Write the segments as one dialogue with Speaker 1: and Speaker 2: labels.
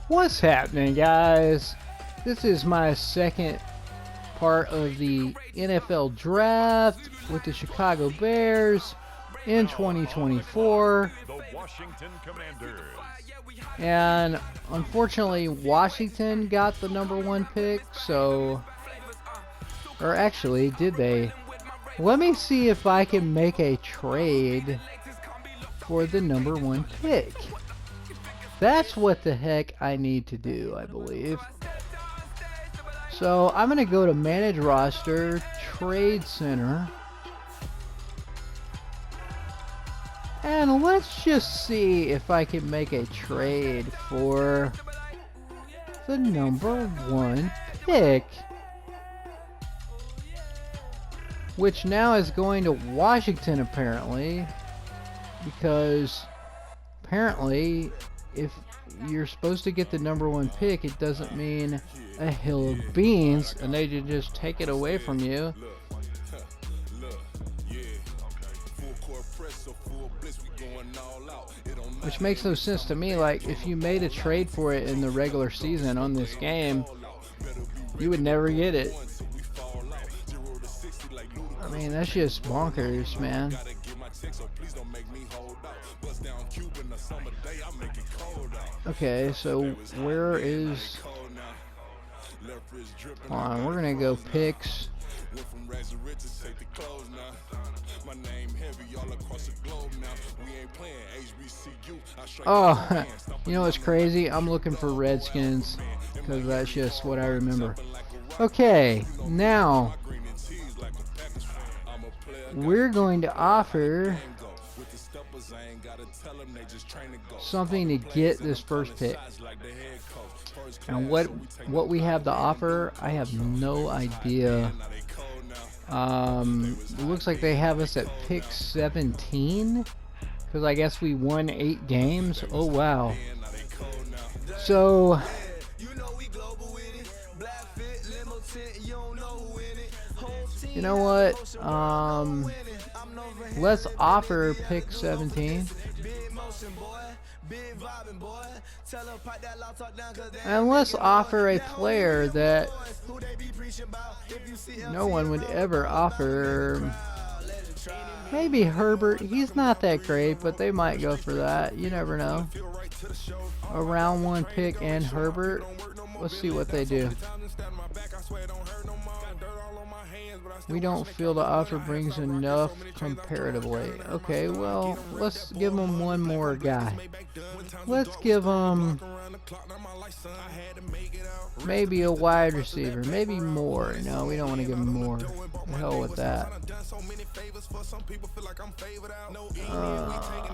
Speaker 1: What's happening, guys? This is my second part of the NFL draft with the Chicago Bears in 2024.
Speaker 2: The Washington Commanders.
Speaker 1: And unfortunately, Washington got the #1 pick, so... Or actually, did they? Let me see if I can make a trade for the #1 pick. That's what the heck I need to do, I believe. So I'm going to go to Manage Roster, Trade Center. And let's just see if I can make a trade for the #1 pick. Which now is going to Washington, apparently. Because apparently, if you're supposed to get the #1 pick, it doesn't mean a hill of beans, and they just take it away from you. Which makes no sense to me. Like, if you made a trade for it in the regular season on this game, you would never get it. I mean, that's just bonkers, man. Okay, so where is... Hold on, we're gonna go picks. Oh, you know what's crazy? I'm looking for Redskins because that's just what I remember. Okay, now we're going to offer something to get this first pick. And what we have to offer, I have no idea. It looks like they have us at pick 17 because I guess we won 8 games. Oh wow. So you know what? Let's offer pick 17. And let's offer a player that no one would ever offer. Maybe Herbert. He's not that great, but they might go for that. You never know. A round 1 pick and Herbert. Let's see what they do. We don't feel the offer brings enough comparatively. Okay, well, let's give them one more guy. Let's give them maybe a wide receiver, maybe more. No, we don't want to give them more. The hell with that.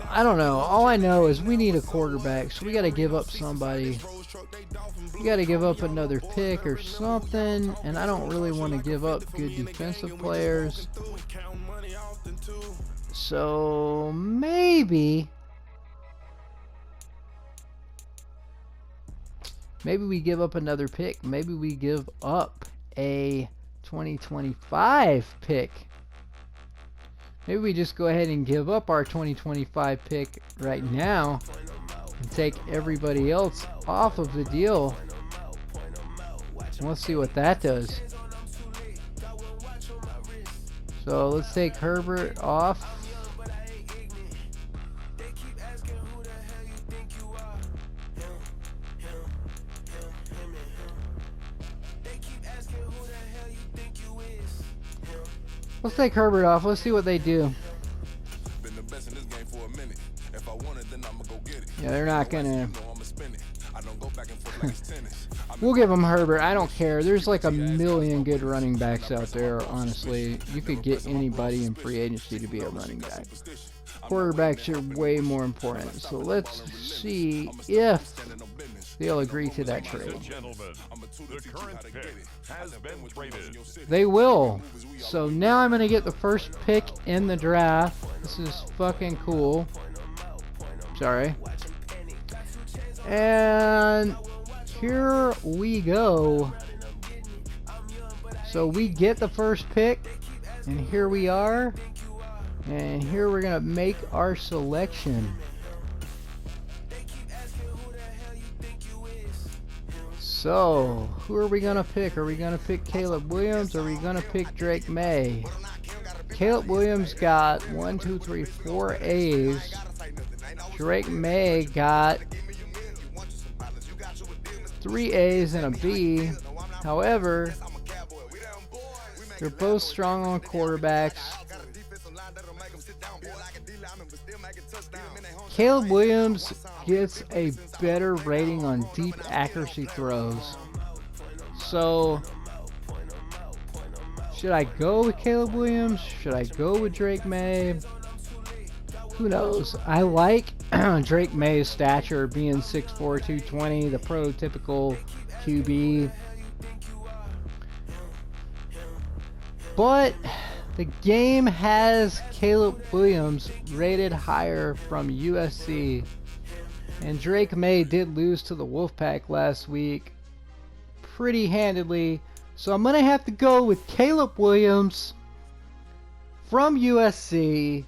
Speaker 1: I don't know. All I know is we need a quarterback, so we got to give up somebody. We got to give up another pick or something, and I don't really want to give up good defensive players. So maybe we give up another pick. Maybe we give up a 2025 pick. Maybe we just go ahead and give up our 2025 pick right now and take everybody else off of the deal. And let's see what that does. So let's take Herbert off. Let's take Herbert off. Let's see what they do. Yeah, they're not gonna. We'll give them Herbert. I don't care. There's like a million good running backs out there, honestly. You could get anybody in free agency to be a running back. Quarterbacks are way more important. So let's see if they'll agree to that trade. They will. So now I'm going to get the first pick in the draft. This is fucking cool. Sorry. And here we go. So we get the first pick, and here we are, and here we're gonna make our selection. So, who are we gonna pick? Are we gonna pick Caleb Williams or are we gonna pick Drake May? Caleb Williams got 1, 2, 3, 4 A's. Drake May got 3 A's and a B. However, they're both strong on quarterbacks. Caleb Williams gets a better rating on deep accuracy throws. So, should I go with Caleb Williams? Should I go with Drake May? Who knows? I like Drake May's stature, being 6'4", 220, the prototypical QB. But the game has Caleb Williams rated higher from USC. And Drake May did lose to the Wolfpack last week pretty handedly. So I'm going to have to go with Caleb Williams from USC.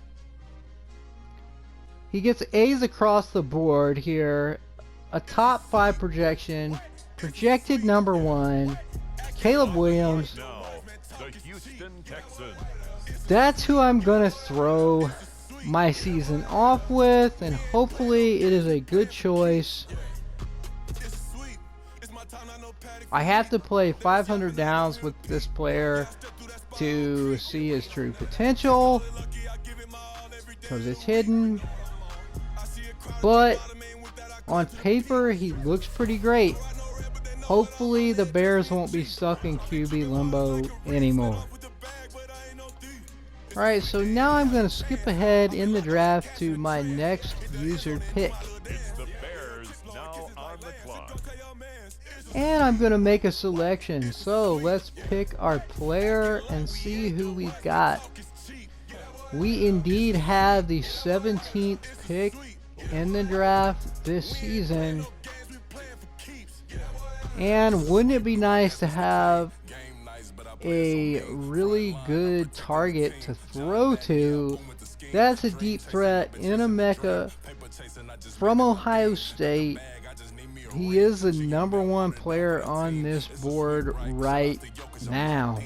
Speaker 1: He gets A's across the board here. A top 5 projection. Projected number 1. Caleb Williams. That's who I'm going to throw my season off with. And hopefully it is a good choice. I have to play 500 downs with this player to see his true potential, because it's hidden. But on paper, he looks pretty great. Hopefully the Bears won't be stuck in QB limbo anymore. Alright, so now I'm going to skip ahead in the draft to my next user pick. And I'm going to make a selection. So let's pick our player and see who we've got. We indeed have the 17th pick in the draft this season. And wouldn't it be nice to have a really good target to throw to? That's a deep threat in a mecha from Ohio State. He is the number 1 player on this board right now.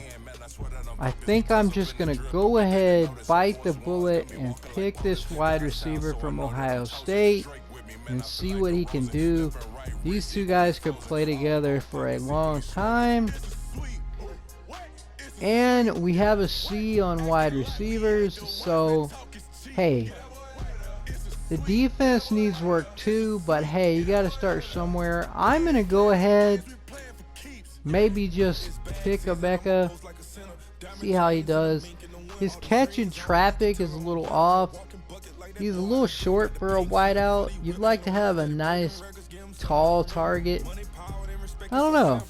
Speaker 1: I think I'm just going to go ahead, bite the bullet, and pick this wide receiver from Ohio State and see what he can do. These two guys could play together for a long time. And we have a C on wide receivers, so hey, the defense needs work too, but hey, you got to start somewhere. I'm going to go ahead, maybe just pick a Becca, see how he does. His catch in traffic is a little off. He's a little short for a wideout. You'd like to have a nice tall target. I don't know.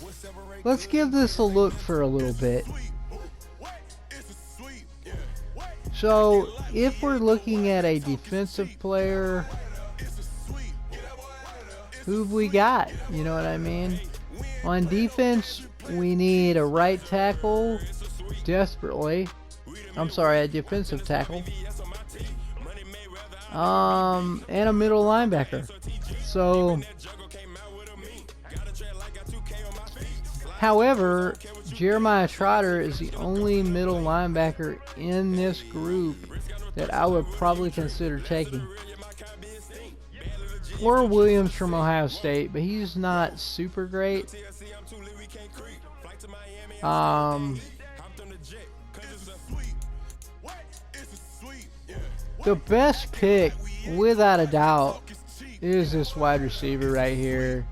Speaker 1: Let's give this a look for a little bit. So, if we're looking at a defensive player, who've we got? You know what I mean? On defense, we need a right tackle, desperately. I'm sorry, a defensive tackle. And a middle linebacker. So, however, Jeremiah Trotter is the only middle linebacker in this group that I would probably consider taking. Or Williams from Ohio State, but he's not super great. The best pick, without a doubt, is this wide receiver right here.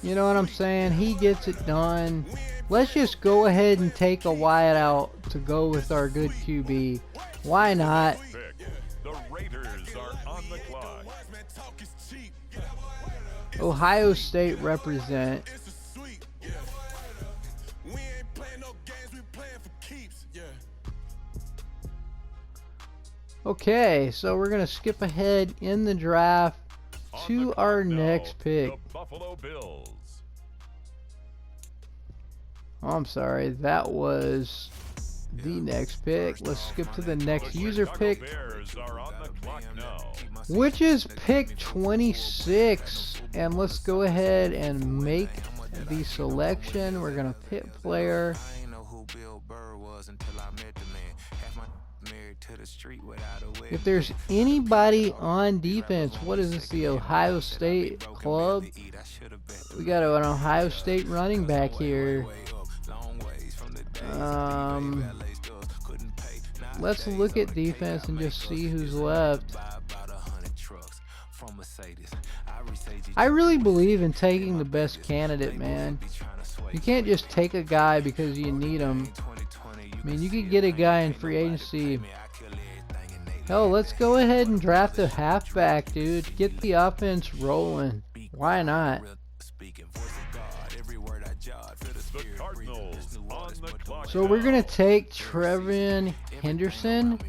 Speaker 1: You know what I'm saying? He gets it done. Let's just go ahead and take a wide out to go with our good QB. Why not?
Speaker 2: The Raiders are on the clock.
Speaker 1: Ohio State represent. Okay, so we're going to skip ahead in the draft to our next pick.
Speaker 2: The Buffalo Bills.
Speaker 1: Oh, I'm sorry, that was the next pick. Let's skip to the next user pick, which is pick 26. And let's go ahead and make the selection. We're gonna pick player. If there's anybody on defense, what is this, the Ohio State club? We got an Ohio State running back here. Let's look at defense and just see who's left. I really believe in taking the best candidate, man. You can't just take a guy because you need him. I mean, you could get a guy in free agency. Hell, let's go ahead and draft a halfback, dude. Get the offense rolling. Why not? So we're going to take Trevin Henderson.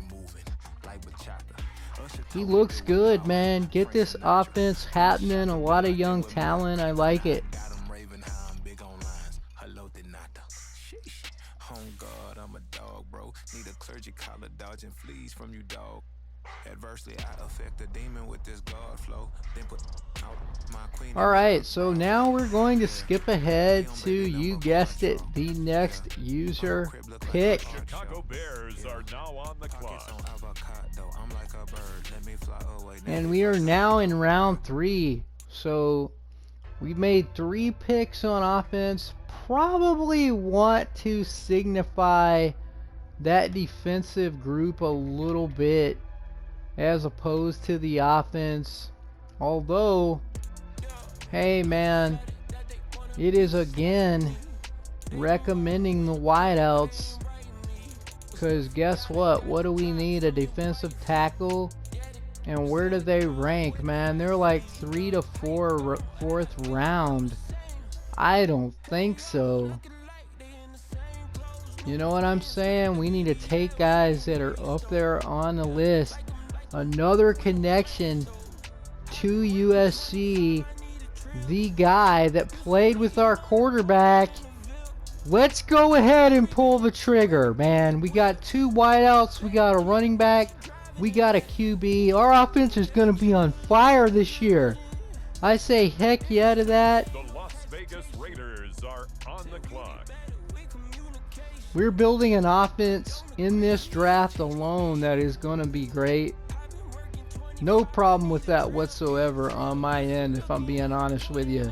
Speaker 1: He looks good, man. Get this offense happening. A lot of young talent. I like it. Alright, so now we're going to skip ahead to, you guessed it, the next user pick.
Speaker 2: Chicago Bears are now on the clock.
Speaker 1: And we are now in round 3. So we made 3 picks on offense. Probably want to signify that defensive group a little bit as opposed to the offense. Although, hey man, it is again recommending the wideouts, because guess what do we need? A defensive tackle. And where do they rank, man? They're like 3 to 4 4th round. I don't think so. You know what I'm saying? We need to take guys that are up there on the list. Another connection to USC. The guy that played with our quarterback. Let's go ahead and pull the trigger, man. We got 2 wideouts. We got a running back. We got a QB. Our offense is going to be on fire this year. I say heck yeah to that.
Speaker 2: The Las Vegas Raiders are on the clock.
Speaker 1: We're building an offense in this draft alone that is going to be great. No problem with that whatsoever on my end, if I'm being honest with you.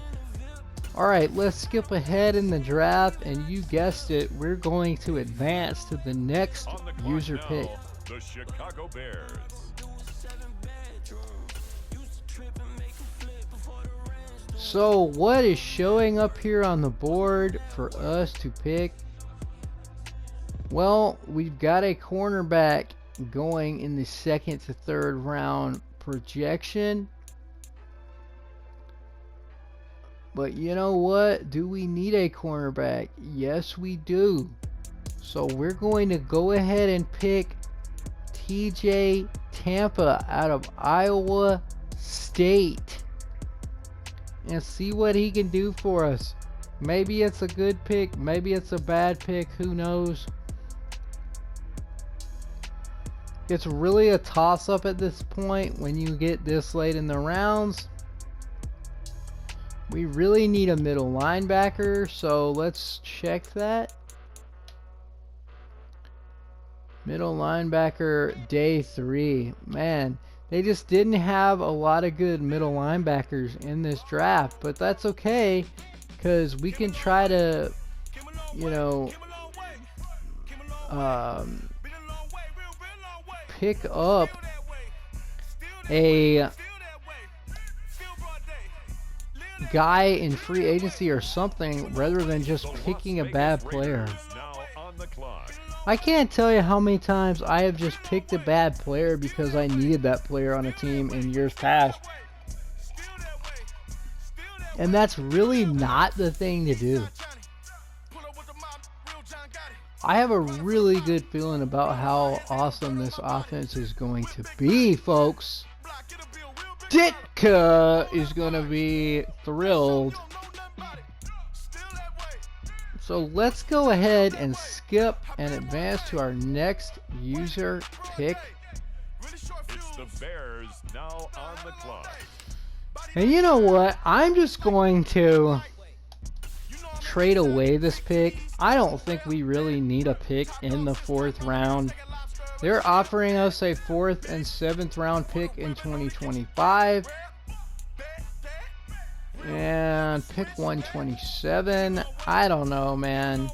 Speaker 1: Alright, let's skip ahead in the draft, and you guessed it, we're going to advance to the next user pick.
Speaker 2: The Chicago Bears.
Speaker 1: So what is showing up here on the board for us to pick? Well, we've got a cornerback going in the 2nd to 3rd round projection. But you know what? Do we need a cornerback? Yes, we do. So we're going to go ahead and pick TJ Tampa out of Iowa State and see what he can do for us. Maybe it's a good pick, maybe it's a bad pick, who knows. It's really a toss-up at this point when you get this late in the rounds. We really need a middle linebacker, so let's check that. Middle linebacker, day 3. Man, they just didn't have a lot of good middle linebackers in this draft, but that's okay, because we can try to, you know, pick up a guy in free agency or something rather than just picking a bad player. I can't tell you how many times I have just picked a bad player because I needed that player on a team in years past. And that's really not the thing to do. I have a really good feeling about how awesome this offense is going to be, folks. Ditka is going to be thrilled. So let's go ahead and skip and advance to our next user pick.
Speaker 2: It's the Bears now on the clock.
Speaker 1: And you know what? I'm just going to trade away this pick. I don't think we really need a pick in the 4th round. They're offering us a 4th and 7th round pick in 2025. And pick 127. I don't know, man.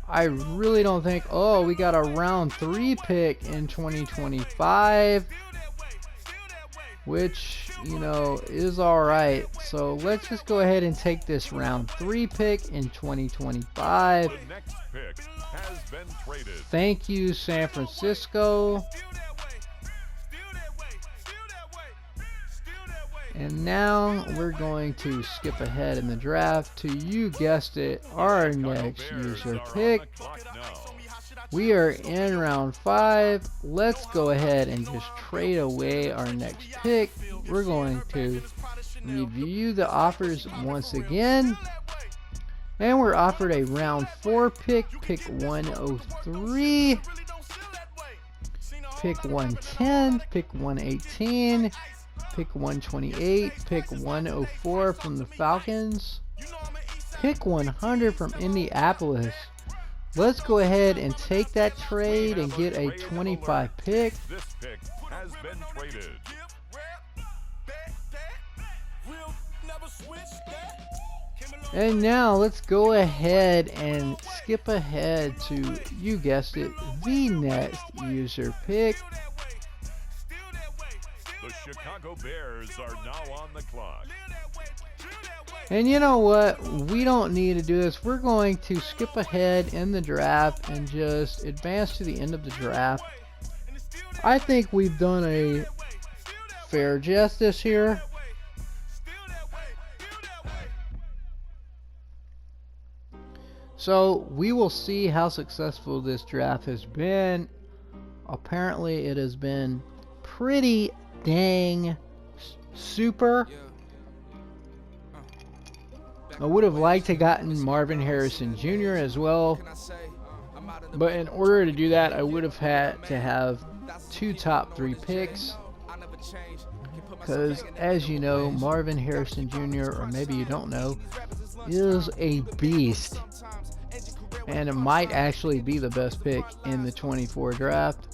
Speaker 1: I really don't think... Oh, we got a round 3 pick in 2025. Which, you know, is alright. So let's just go ahead and take this round 3 pick in 2025.
Speaker 2: The next pick has been traded.
Speaker 1: Thank you, San Francisco. And now we're going to skip ahead in the draft to, you guessed it, our next user pick. We are in round 5. Let's go ahead and just trade away our next pick. We're going to review the offers once again. And we're offered a round 4 pick, pick 103, pick 110, pick 118, pick 128, pick 104 from the Falcons, pick 100 from Indianapolis. Let's go ahead and take that trade and get a 25 pick.
Speaker 2: This pick has been traded.
Speaker 1: And now let's go ahead and skip ahead to, you guessed it, the next user pick.
Speaker 2: The Chicago Bears are now on the clock.
Speaker 1: And you know what? We don't need to do this. We're going to skip ahead in the draft and just advance to the end of the draft. I think we've done a fair justice here. So we will see how successful this draft has been. Apparently it has been pretty dang super. I would have liked to gotten Marvin Harrison Jr. as well, but in order to do that I would have had to have 2 top 3 picks, because as you know, Marvin Harrison Jr., or maybe you don't know, is a beast, and it might actually be the best pick in the 24 draft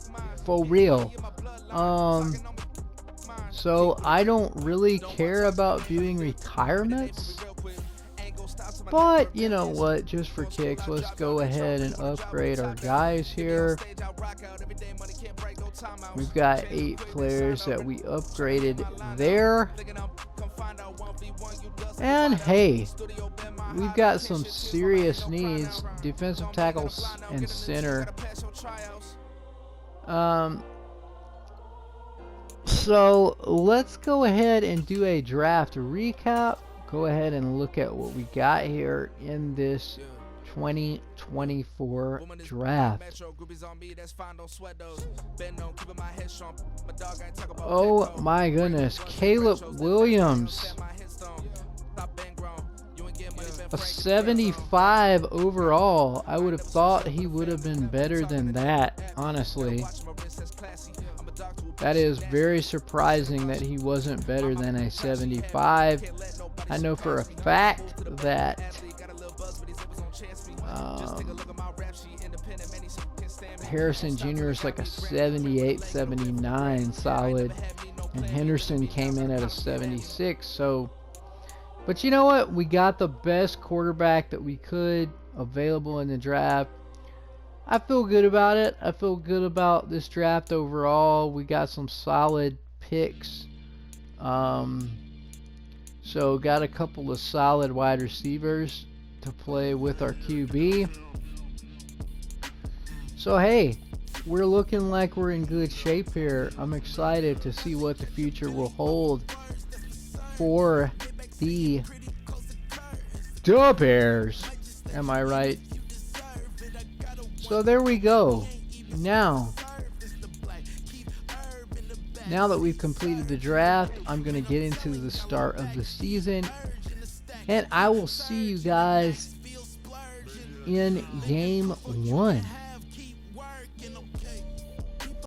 Speaker 1: for real. So I don't really care about viewing retirements. But, you know what, just for kicks, let's go ahead and upgrade our guys here. We've got 8 players that we upgraded there. And hey, we've got some serious needs. Defensive tackles and center. So let's go ahead and do a draft recap. Go ahead and look at what we got here in this 2024 draft. Oh my goodness, Caleb Williams, a 75 overall. I would have thought he would have been better than that, honestly. That is very surprising that he wasn't better than a 75. I know for a fact that Harrison Jr. is like a 78, 79 solid, and Henderson came in at a 76. So, but you know what? We got the best quarterback that we could available in the draft. I feel good about it. I feel good about this draft overall. We got some solid picks. So got a couple of solid wide receivers to play with our QB. So hey, we're looking like we're in good shape here. I'm excited to see what the future will hold for the Bears. Am I right? So there we go. Now that we've completed the draft, I'm going to get into the start of the season. And I will see you guys in game 1.